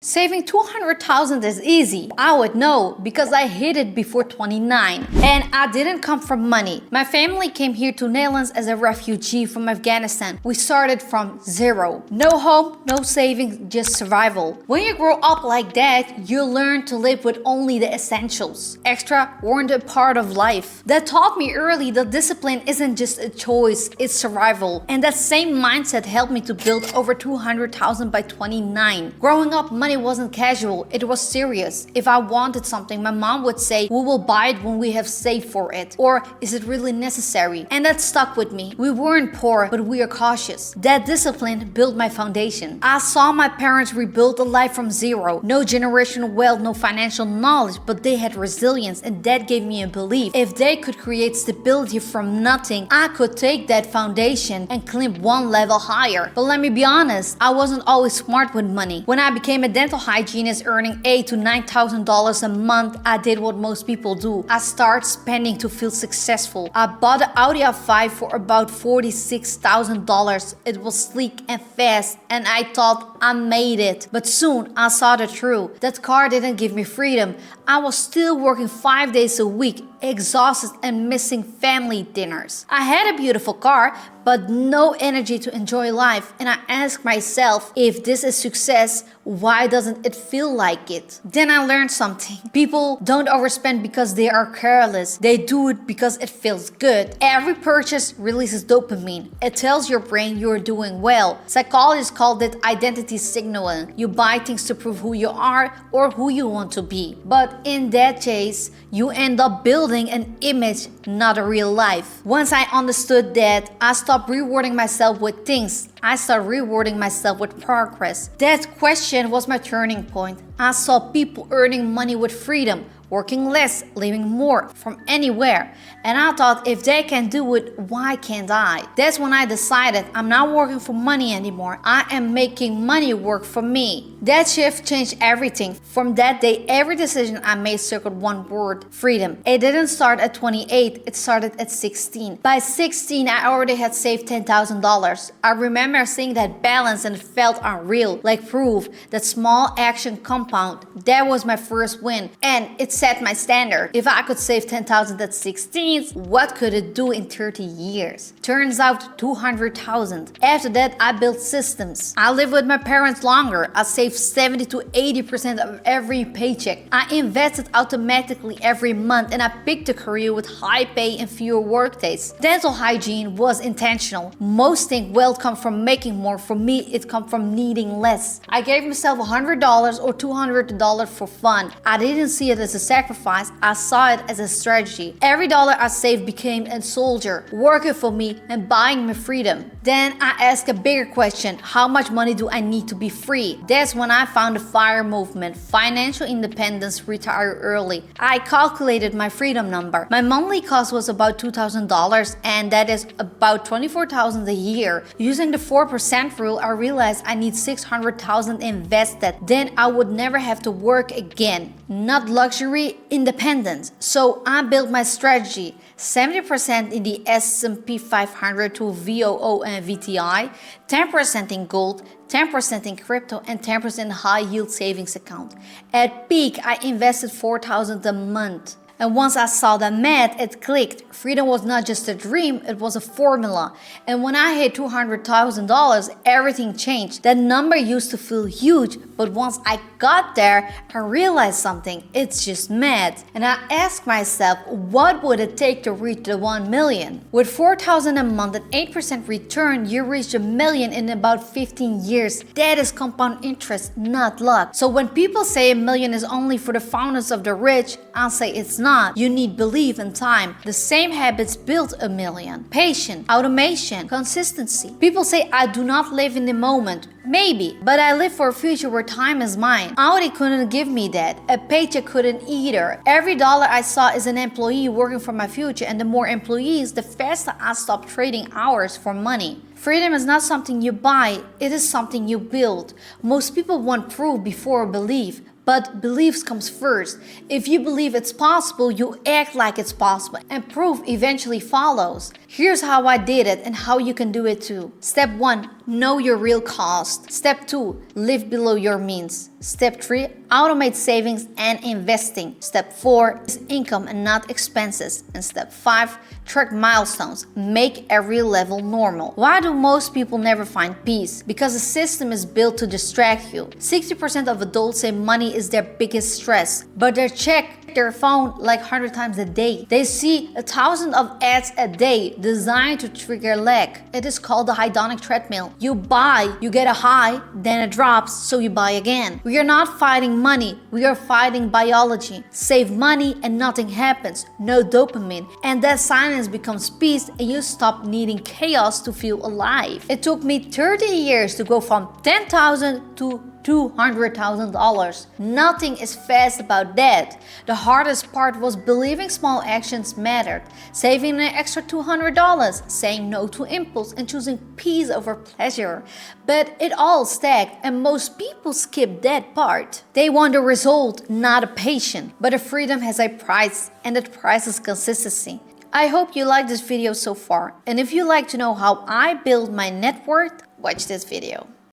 Saving 200,000 is easy. I would know because I hit it before 29. And I didn't come from money. My family came here to Netherlands as a refugee from Afghanistan. We started from zero. No home, no savings, just survival. When you grow up like that, you learn to live with only the essentials. Extra weren't a part of life. That taught me early that discipline isn't just a choice, it's survival. And that same mindset helped me to build over 200,000 by 29. Growing up, money wasn't casual, it was serious. If I wanted something, my mom would say, we will buy it when we have saved for it. Or, is it really necessary? And that stuck with me. We weren't poor, but we are cautious. That discipline built my foundation. I saw my parents rebuild a life from zero. No generational wealth, no financial knowledge, but they had resilience, and that gave me a belief. If they could create stability from nothing, I could take that foundation and climb one level higher. But let me be honest, I wasn't always smart with money. When I became a dental hygienist earning $8,000 to $9,000 a month, I did what most people do. I started spending to feel successful. I bought an Audi A5 for about $46,000. It was sleek and fast, and I thought I made it. But soon I saw the truth. That car didn't give me freedom. I was still working 5 days a week, exhausted and missing family dinners. I had a beautiful car, but no energy to enjoy life. And I asked myself, if this is success, why doesn't it feel like it? Then I learned something. People don't overspend because they are careless. They do it because it feels good. Every purchase releases dopamine. It tells your brain you're doing well. Psychologists call it identity signaling. You buy things to prove who you are or who you want to be. But in that case, you end up building an image, not a real life. Once I understood that, I stopped rewarding myself with things. I started rewarding myself with progress. That question was my turning point. I saw people earning money with freedom, working less, living more from anywhere. And I thought, if they can do it, why can't I? That's when I decided I'm not working for money anymore. I am making money work for me. That shift changed everything. From that day, every decision I made circled one word: freedom. It didn't start at 28, it started at 16. By 16, I already had saved $10,000. I remember seeing that balance and it felt unreal, like proof that small action compound. That was my first win, and it set my standard. If I could save 10,000 at 16, what could it do in 30 years? Turns out 200,000. After that, I built systems. I lived with my parents longer. I saved 70 to 80% of every paycheck. I invested automatically every month, and I picked a career with high pay and fewer work days. Dental hygiene was intentional. Most think wealth comes from making more. For me, it comes from needing less. I gave myself $100 or $200 for fun. I didn't see it as a sacrifice, I saw it as a strategy. Every dollar I saved became a soldier, working for me and buying me freedom. Then I asked a bigger question: how much money do I need to be free? That's when I found the FIRE movement, financial independence, retire early. I calculated my freedom number. My monthly cost was about $2,000, and that is about $24,000 a year. Using the 4% rule, I realized I need $600,000 invested. Then I would never have to work again. Not luxury, independence. So I built my strategy. 70% in the S&P 500 to VOO and VTI, 10% in gold, 10% in crypto, and 10% in high yield savings account. At peak, I invested $4,000 a month. And once I saw the math, it clicked. Freedom was not just a dream, it was a formula. And when I hit $200,000, everything changed. That number used to feel huge, but once I got there, I realized something. It's just math. And I asked myself, what would it take to reach the 1 million? With $4,000 a month and 8% return, you reach $1 million in about 15 years. That is compound interest, not luck. So when people say $1 million is only for the founders of the rich, I'll say it's not. You need belief and time. The same habits built $1 million. Patience, automation, consistency. People say I do not live in the moment. Maybe, but I live for a future where time is mine. Audi couldn't give me that. A paycheck couldn't either. Every dollar I saw is an employee working for my future, and the more employees, the faster I stop trading hours for money. Freedom is not something you buy, it is something you build. Most people want proof before belief. But beliefs comes first. If you believe it's possible, you act like it's possible, and proof eventually follows. Here's how I did it and how you can do it too. Step 1, know your real cost. Step 2, live below your means. Step 3, automate savings and investing. Step 4 is income and not expenses. And step 5, track milestones. Make every level normal. Why do most people never find peace? Because the system is built to distract you. 60% of adults say money is their biggest stress, but they check their phone like 100 times a day. They see 1,000 of ads a day designed to trigger lack. It is called the hedonic treadmill. You buy, you get a high, then it drops, so you buy again. We are not fighting money, we are fighting biology. Save money and nothing happens, no dopamine, and that silence becomes peace and you stop needing chaos to feel alive. It took me 30 years to go from $10,000 to $200,000. Nothing is fast about that. The hardest part was believing small actions mattered, saving an extra $200, saying no to impulse, and choosing peace over pleasure. But it all stacked, and most people skip that part. They want a result, not a patient. But a freedom has a price, and that price is consistency. I hope you liked this video so far, and if you'd like to know how I build my net worth, watch this video.